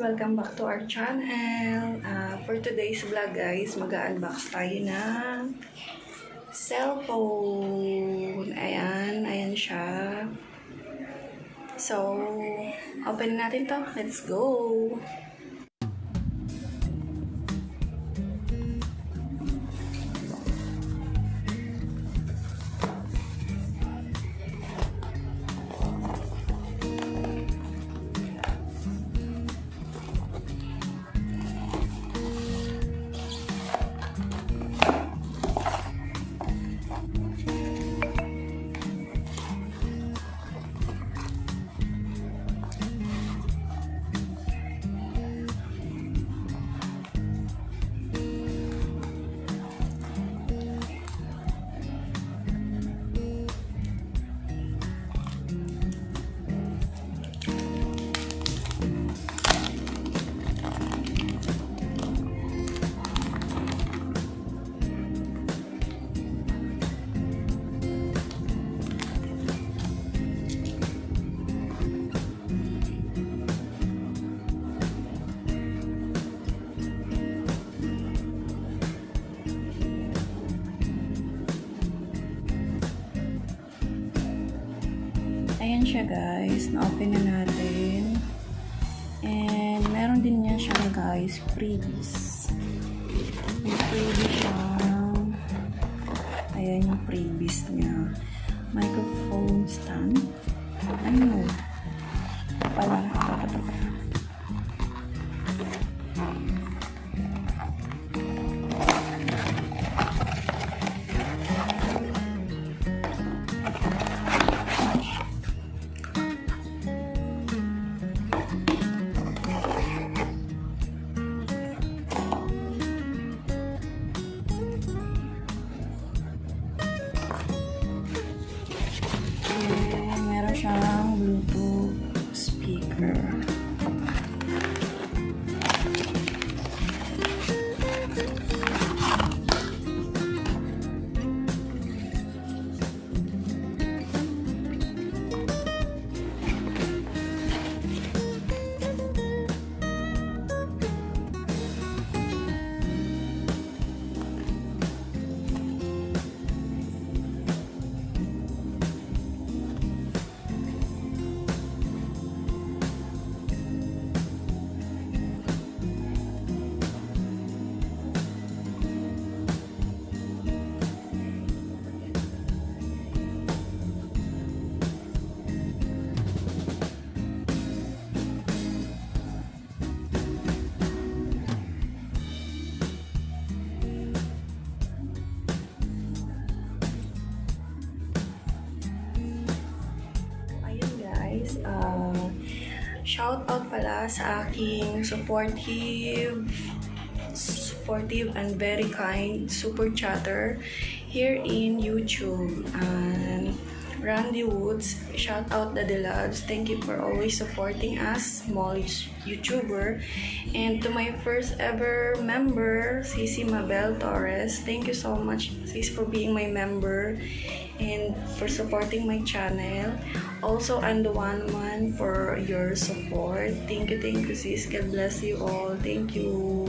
Welcome back to our channel. For today's vlog guys, mag-unbox tayo ng cellphone. Ayan siya. So, open natin to. Let's go! Ayan siya guys, na-open na natin. And meron din yan siya guys, freebies. May freebies siya. Ayan yung freebies niya. Microphone stand. Ano? Pala, ito. Meron siyang Bluetooth speaker. Shout out pala sa aking supportive and very kind super chatter here in YouTube. And Randy Woods, shout out the Loves. Thank you for always supporting us, small YouTuber. And to my first ever member, Sisi Mabel Torres, thank you so much sis for being my member and for supporting my channel. Also, I'm the one man for your support. Thank you sis. God bless you all. Thank you.